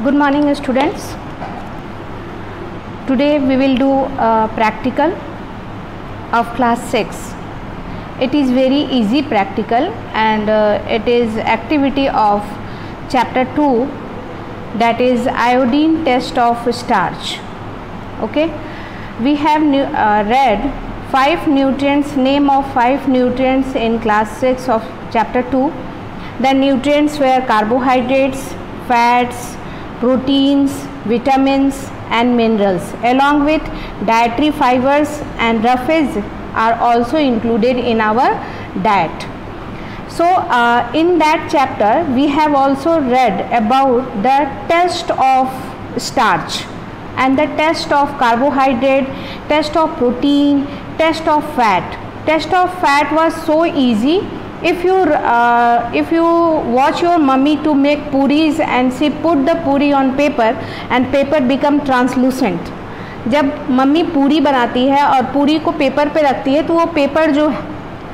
Good morning students. Today we will do a practical of class 6. It is very easy practical and it is activity of chapter 2, that is iodine test of starch. Okay, we have read 5 nutrients, name of 5 nutrients in class 6 of chapter 2. The nutrients were carbohydrates, fats, proteins, vitamins and minerals, along with dietary fibers and roughage are also included in our diet. So in that chapter we have also read about the test of starch and the test of carbohydrate, test of protein, test of fat. Test of fat was so easy. If you watch your mummy to make puris and she put the puri on paper and paper become translucent, जब mummy पूरी बनाती है और पूरी को paper पे रखती है तो वो पेपर जो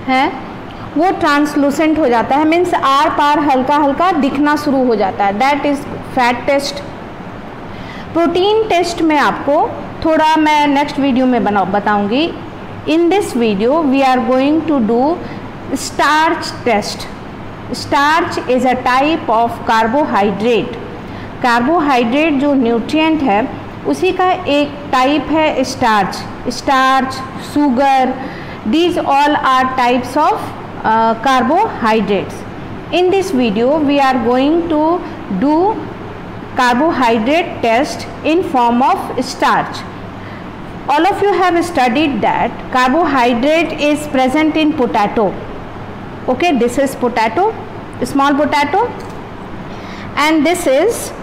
है वो ट्रांसलूसेंट हो जाता है, मीन्स आर पार हल्का हल्का दिखना शुरू हो जाता है. That is fat test. Protein test में आपको थोड़ा मैं नेक्स्ट वीडियो में बताऊंगी. In this video we are going to do starch test. Starch is a type of carbohydrate. Carbohydrate जो न्यूट्रिएंट है उसी का एक टाइप है starch. Starch, sugar, these all are types of carbohydrates. In this video we are going to do carbohydrate test in form of starch. All of you have studied that carbohydrate is present in potato. Okay, this is potato, small potato, and this is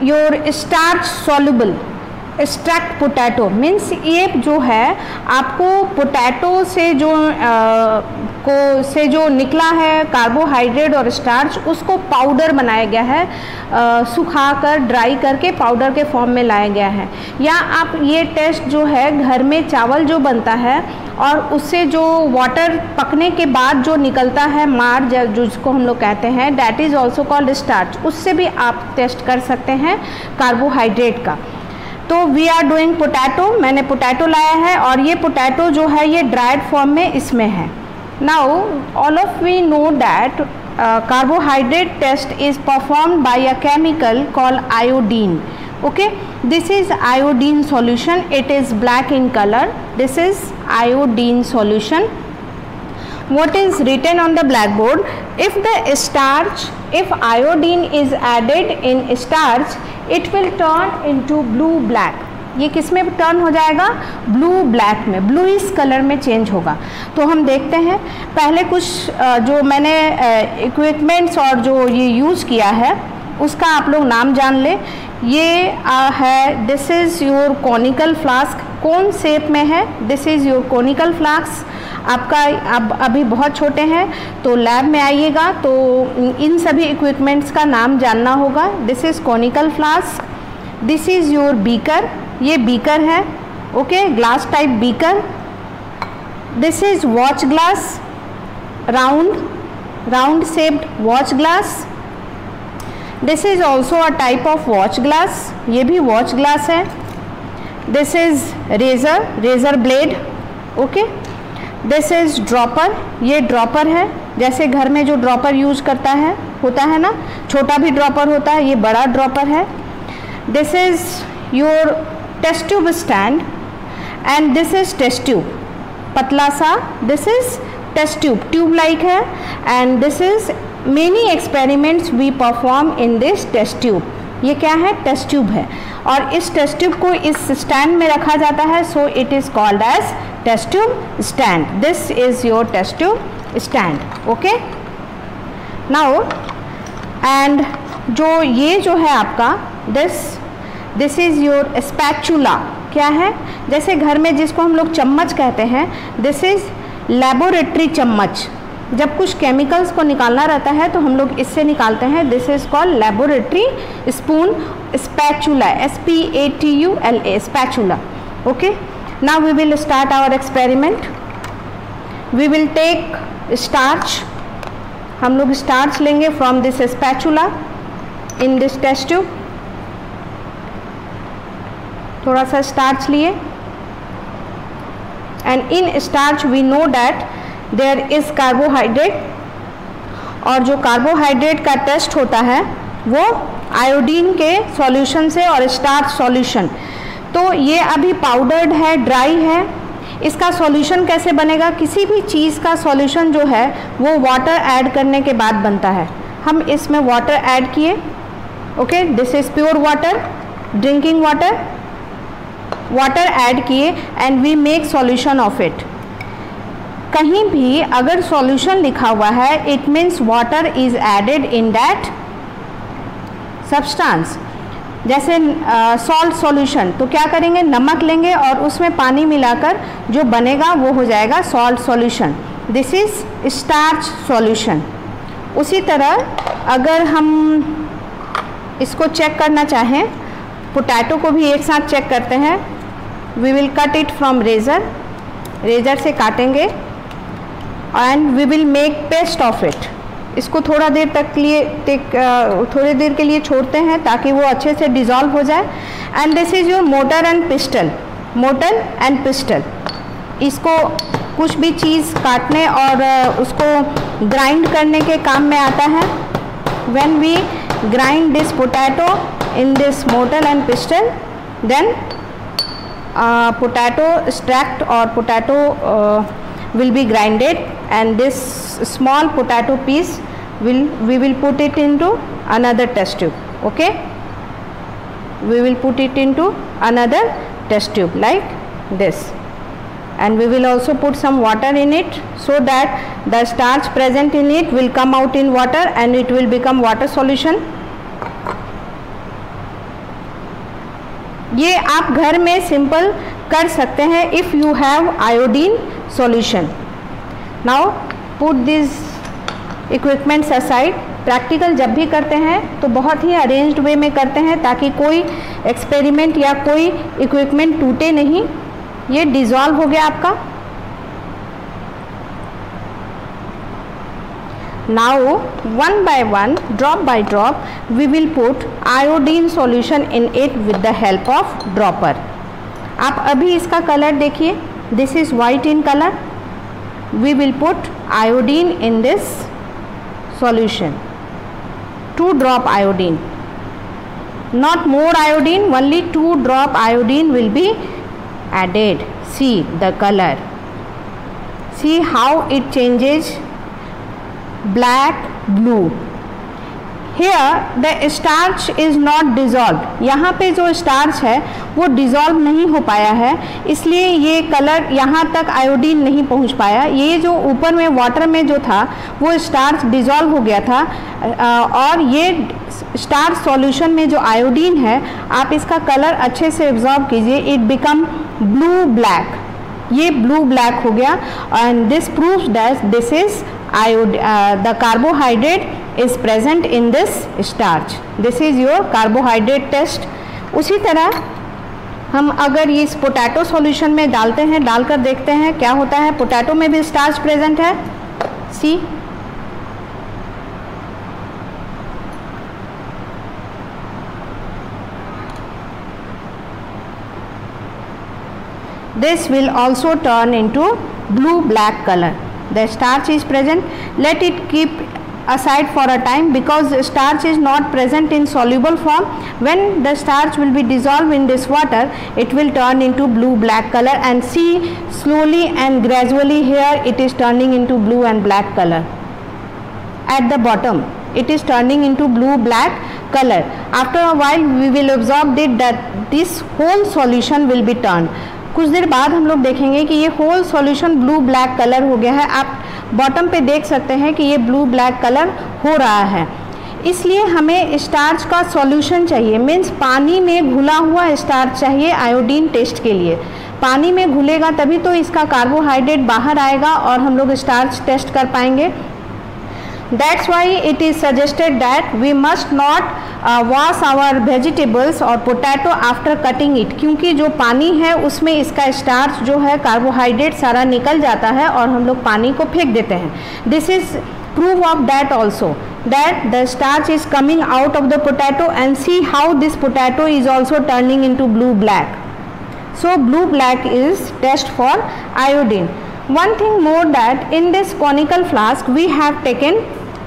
your starch soluble extract potato. Means ये जो है आपको potato से जो निकला है carbohydrate और starch, उसको पाउडर बनाया गया है, सुखाकर ड्राई करके पाउडर के फॉर्म में लाया गया है. या आप ये टेस्ट जो है घर में चावल जो बनता है और उससे जो वाटर पकने के बाद जो निकलता है मार जिसको हम लोग कहते हैं, that is also called starch. उससे भी आप टेस्ट कर सकते हैं कार्बोहाइड्रेट का. तो वी आर डूइंग पोटैटो. मैंने पोटैटो लाया है और ये पोटैटो जो है ये ड्राइड फॉर्म में इसमें है. Now all of we know that carbohydrate test is performed by a chemical called iodine. Okay, this is iodine solution. It is black in color. This is iodine solution. What is written on the blackboard? If iodine is added in starch, it will turn into blue black. ये किस में turn हो जाएगा? Blue black में, bluish colour में change होगा. तो हम देखते हैं पहले कुछ जो मैंने इक्विपमेंट्स और जो ये यूज़ किया है उसका आप लोग नाम जान ले. ये है, this is your conical flask. कौन शेप में है? This is your conical flask. आपका अब अभी बहुत छोटे हैं तो लैब में आइएगा तो इन सभी इक्विपमेंट्स का नाम जानना होगा. This is conical flask. This is your beaker. ये बीकर है. Okay, glass type beaker. This is watch glass, round shaped watch glass. This is also a type of watch glass. ये भी वॉच ग्लास है. This is razor blade. Okay, this is dropper. ये dropper है, जैसे घर में जो dropper use करता है होता है ना, छोटा भी ड्रॉपर होता है, ये बड़ा ड्रॉपर है. This is your test tube stand and this is test tube, पतला सा. This is test tube, tube like है. And this is many experiments we perform in this test tube. ये क्या है? टेस्ट ट्यूब है और इस टेस्ट ट्यूब को इस स्टैंड में रखा जाता है. So it is called as test tube stand. This is your test tube stand. Okay, now and जो ये जो है आपका दिस इज़ योर स्पैचुला. क्या है? जैसे घर में जिसको हम लोग चम्मच कहते हैं, दिस इज़ लेबोरेटरी चम्मच. जब कुछ केमिकल्स को निकालना रहता है तो हम लोग इससे निकालते हैं. This is called laboratory spoon. Spatula, SPATULA, spatula. Okay, now we will start our experiment. We will take starch. हम लोग स्टार्च लेंगे from this spatula in this test tube. थोड़ा सा स्टार्च लिए, and in starch we know that there is carbohydrate, और जो carbohydrate का test होता है वो आयोडीन के सॉल्यूशन से और स्टार्च सॉल्यूशन। तो ये अभी पाउडर्ड है, ड्राई है, इसका सॉल्यूशन कैसे बनेगा? किसी भी चीज़ का सॉल्यूशन जो है वो वाटर ऐड करने के बाद बनता है। हम इसमें वाटर ऐड किए, okay, this is pure water, drinking water, water add किए and we make solution of it. कहीं भी अगर सॉल्यूशन लिखा हुआ है it means water is added in that substance. जैसे सॉल्ट सॉल्यूशन, तो क्या करेंगे, नमक लेंगे और उसमें पानी मिलाकर जो बनेगा वो हो जाएगा salt solution. This is starch solution. उसी तरह अगर हम इसको चेक करना चाहें, पोटैटो को भी एक साथ चेक करते हैं। We will cut it from razor, razor से काटेंगे and we will make paste of it. इसको थोड़ा देर तक थोड़ी देर के लिए छोड़ते हैं ताकि वो अच्छे से डिज़ोल्व हो जाए। And this is your motor and pistol, motor and pistol. इसको कुछ भी चीज़ काटने और उसको ग्राइंड करने के काम में आता है। When we grind this potato in this mortar and pestle, then potato extract or potato will be grinded, and this small potato piece we will put it into another test tube. Okay, we will put it into another test tube like this, and we will also put some water in it so that the starch present in it will come out in water and it will become water solution. ये आप घर में simple कर सकते हैं if you have iodine solution. Now put this equipments aside. Practical जब भी करते हैं तो बहुत ही अरेंज्ड वे में करते हैं ताकि कोई एक्सपेरिमेंट या कोई इक्विपमेंट टूटे नहीं। ये डिज़ोल्व हो गया आपका। Now one by one, drop by drop, we will put iodine solution in it with the help of dropper. आप अभी इसका कलर देखिए, this is white in color. We will put iodine in this solution. 2 drop iodine, not more iodine, only 2 drop iodine will be added. See the color, see how it changes, black, blue. Here the starch is not dissolved. यहाँ पे जो starch है वो dissolve नहीं हो पाया है, इसलिए ये कलर यहाँ तक आयोडीन नहीं पहुँच पाया। ये जो ऊपर में वाटर में जो था वो स्टार्च डिज़ोल्व हो गया था, और ये स्टार्च सॉल्यूशन में जो आयोडीन है आप इसका कलर अच्छे से ऑब्जर्व कीजिए, इट बिकम ब्लू ब्लैक। ये ब्लू ब्लैक हो गया, and this proves that this is the carbohydrate is present in this starch. This is your carbohydrate test. उसी तरह हम अगर ये इस पोटैटो सॉल्यूशन में डालते हैं, डालकर देखते हैं क्या होता है। पोटैटो में भी स्टार्च प्रेजेंट है, सी this will also turn into blue black color. The starch is present. Let it keep aside for a time because starch is not present in soluble form. When the starch will be dissolved in this water, it will turn into blue black color, and see slowly and gradually here it is turning into blue and black color. At the bottom it is turning into blue black color. After a while we will observe that this whole solution will be turned. कुछ देर बाद हम लोग देखेंगे कि ये whole solution blue black colour हो गया है। आप बॉटम पे देख सकते हैं कि ये ब्लू ब्लैक कलर हो रहा है। इसलिए हमें स्टार्च का सॉल्यूशन चाहिए, मीन्स पानी में घुला हुआ स्टार्च चाहिए आयोडीन टेस्ट के लिए। पानी में घुलेगा तभी तो इसका कार्बोहाइड्रेट बाहर आएगा और हम लोग स्टार्च टेस्ट कर पाएंगे। That's why it is suggested that we must not wash our vegetables or potato after cutting it, क्योंकि जो पानी है उसमें इसका स्टार्च जो है कार्बोहाइड्रेट सारा निकल जाता है और हम लोग पानी को फेंक देते हैं। This is proof of that also, that the starch is coming out of the potato, and see how this potato is also turning into blue black. So blue black is test for iodine. One thing more, that in this conical flask we have taken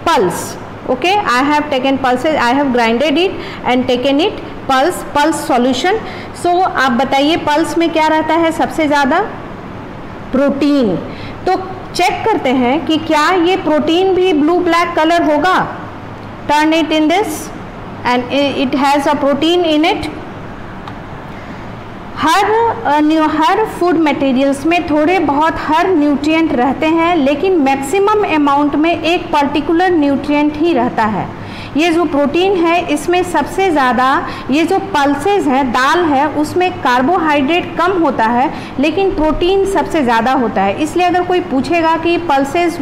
pulse. Okay, I have taken pulses, I have grinded it and taken it pulse solution. So आप बताइए pulse में क्या रहता है सबसे ज़्यादा? Protein. तो check करते हैं कि क्या ये प्रोटीन भी ब्लू ब्लैक कलर होगा. Turn it in this and it has a protein in it. Her food materials में थोड़े बहुत हर न्यूट्रिएंट रहते हैं, लेकिन मैक्सिमम अमाउंट में एक पर्टिकुलर न्यूट्रिएंट ही रहता है. ये जो प्रोटीन है इसमें सबसे ज़्यादा ये जो पल्सेस हैं, दाल है, उसमें कार्बोहाइड्रेट कम होता है लेकिन प्रोटीन सबसे ज़्यादा होता है. इसलिए अगर कोई पूछेगा कि pulses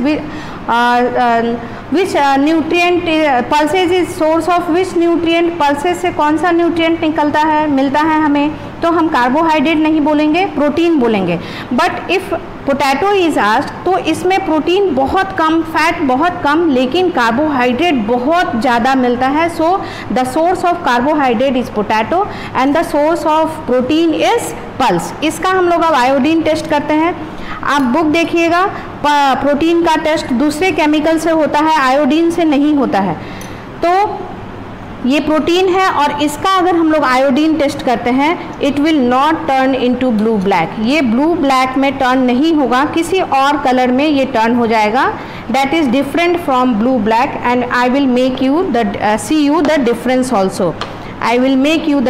which nutrient pulses is source of which nutrient, pulses से कौन सा न्यूट्रिएंट निकलता है मिलता है हमें, तो हम कार्बोहाइड्रेट नहीं बोलेंगे, प्रोटीन बोलेंगे. But if potato is asked तो इसमें प्रोटीन बहुत कम, फैट बहुत कम, लेकिन कार्बोहाइड्रेट बहुत ज़्यादा मिलता है. So the source of carbohydrate is potato and the source of protein is pulse. इसका हम लोग अब आयोडीन टेस्ट करते हैं. आप बुक देखिएगा, प्रोटीन का टेस्ट दूसरे केमिकल से होता है, आयोडीन से नहीं होता है. तो ये प्रोटीन है और इसका अगर हम लोग आयोडीन टेस्ट करते हैं, it will not turn into blue black. ये ब्लू ब्लैक में टर्न नहीं होगा, किसी और कलर में ये टर्न हो जाएगा. That is different from blue black and I will make you see you the difference also. I will make you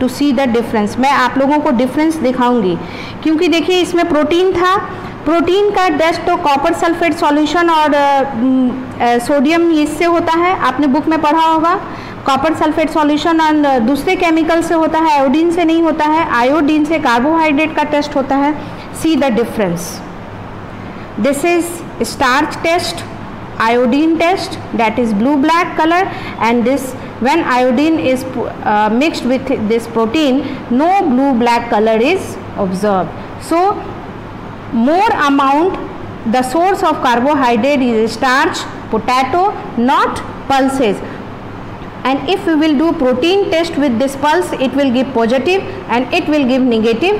to see the difference. मैं आप लोगों को डिफरेंस दिखाऊंगी, क्योंकि देखिए इसमें प्रोटीन था. प्रोटीन का टेस्ट तो कॉपर सल्फेट सॉल्यूशन और सोडियम इससे होता है, आपने बुक में पढ़ा होगा. कॉपर सल्फेट सॉल्यूशन और दूसरे केमिकल से होता है, आयोडीन से नहीं होता है. आयोडीन से कार्बोहाइड्रेट का टेस्ट होता है. See the difference. This is starch test, iodine test, that is blue black color, and this when iodine is mixed with this protein, no blue black color is observed. So more amount, the source of carbohydrate is starch, potato, not pulses. And if we will do protein test with this pulse, it will give positive and it will give negative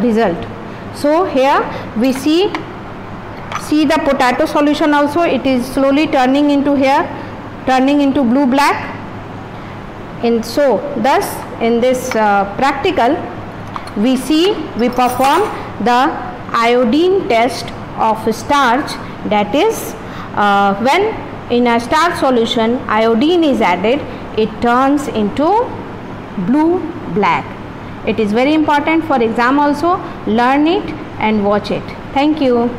result. So here we see the potato solution also, it is slowly turning into here, turning into blue black. And so thus in this practical we perform the iodine test of starch. That is when in a starch solution iodine is added, it turns into blue black. It is very important for exam also. Learn it and watch it. Thank you.